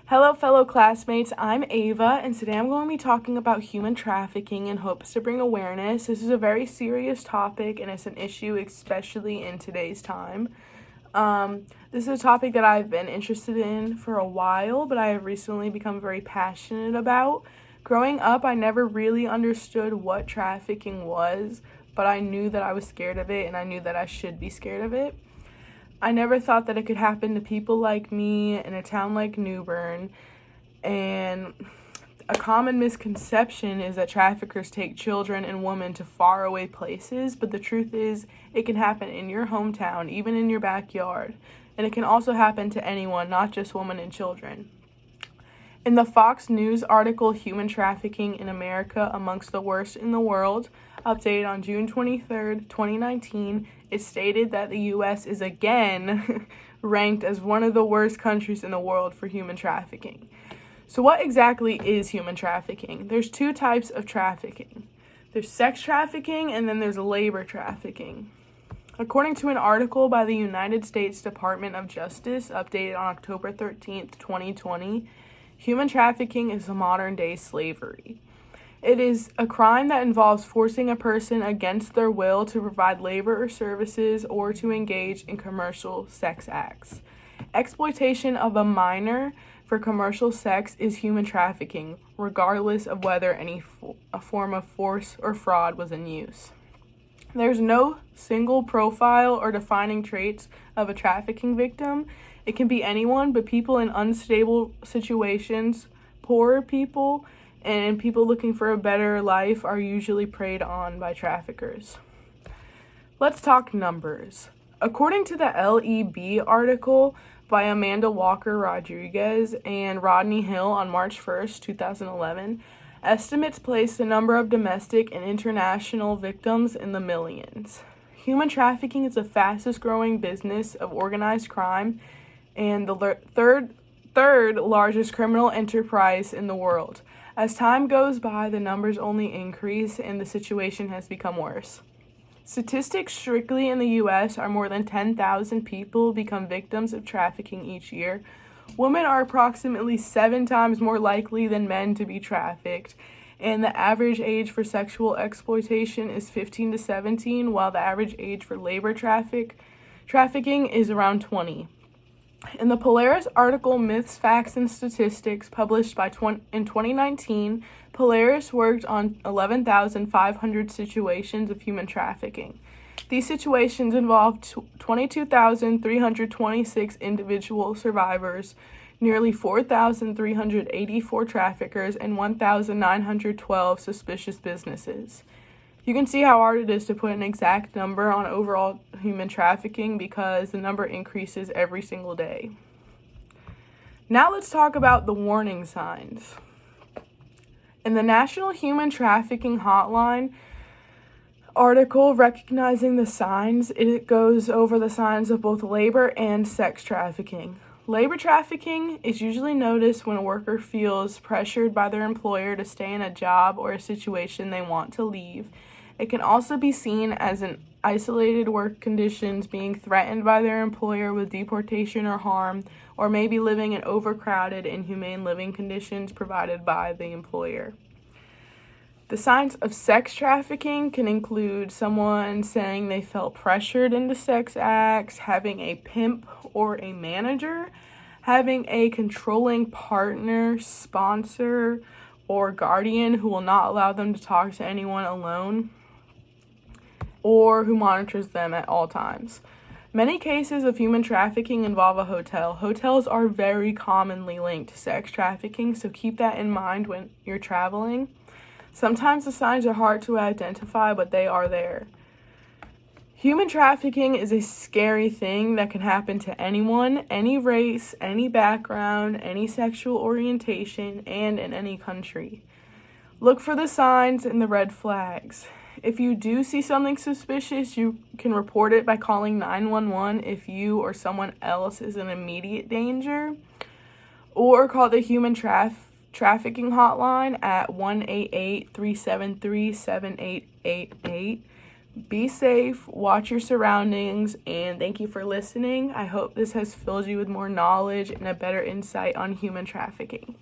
Hello, fellow classmates. I'm Ava, and today I'm going to be talking about human trafficking in hopes to bring awareness. This is a very serious topic, and it's an issue, especially in today's time. This is a topic that I've been interested in for a while, but I have recently become very passionate about. Growing up, I never really understood what trafficking was, but I knew that I was scared of it, and I knew that I should be scared of it. I never thought that it could happen to people like me in a town like New Bern, and a common misconception is that traffickers take children and women to faraway places, but the truth is it can happen in your hometown, even in your backyard, and it can also happen to anyone, not just women and children. In the Fox News article, Human Trafficking in America Amongst the Worst in the World, updated on June 23rd, 2019, it stated that the U.S. is again ranked as one of the worst countries in the world for human trafficking. So what exactly is human trafficking? There's two types of trafficking. There's sex trafficking and then there's labor trafficking. According to an article by the United States Department of Justice, updated on October 13th, 2020, human trafficking is modern-day slavery. It is a crime that involves forcing a person against their will to provide labor or services or to engage in commercial sex acts. Exploitation of a minor for commercial sex is human trafficking, regardless of whether a form of force or fraud was in use. There's no single profile or defining traits of a trafficking victim. It can be anyone, but people in unstable situations, poorer people, and people looking for a better life are usually preyed on by traffickers. Let's talk numbers. According to the LEB article by Amanda Walker Rodriguez and Rodney Hill on March 1st, 2011, estimates place the number of domestic and international victims in the millions. Human trafficking is the fastest growing business of organized crime and the third largest criminal enterprise in the world. As time goes by, the numbers only increase and the situation has become worse. Statistics strictly in the U.S. are more than 10,000 people become victims of trafficking each year. Women are approximately 7 times more likely than men to be trafficked, and the average age for sexual exploitation is 15 to 17, while the average age for labor trafficking is around 20. In the Polaris article Myths, Facts, and Statistics published in 2019, Polaris worked on 11,500 situations of human trafficking. These situations involved 22,326 individual survivors, nearly 4,384 traffickers, and 1,912 suspicious businesses. You can see how hard it is to put an exact number on overall human trafficking because the number increases every single day. Now let's talk about the warning signs. In the National Human Trafficking Hotline article recognizing the signs, it goes over the signs of both labor and sex trafficking. Labor trafficking is usually noticed when a worker feels pressured by their employer to stay in a job or a situation they want to leave. It can also be seen as an isolated work conditions, being threatened by their employer with deportation or harm, or maybe living in overcrowded, inhumane living conditions provided by the employer. The signs of sex trafficking can include someone saying they felt pressured into sex acts, having a pimp or a manager, having a controlling partner, sponsor, or guardian who will not allow them to talk to anyone alone, or who monitors them at all times. Many cases of human trafficking involve a hotel. Hotels are very commonly linked to sex trafficking, so keep that in mind when you're traveling. Sometimes the signs are hard to identify, but they are there. Human trafficking is a scary thing that can happen to anyone, any race, any background, any sexual orientation, and in any country. Look for the signs and the red flags. If you do see something suspicious, you can report it by calling 911 if you or someone else is in immediate danger, or call the Human Trafficking Hotline at 1-888-373-7888. be safe, watch your surroundings, and thank you for listening. I hope this has filled you with more knowledge and a better insight on human trafficking.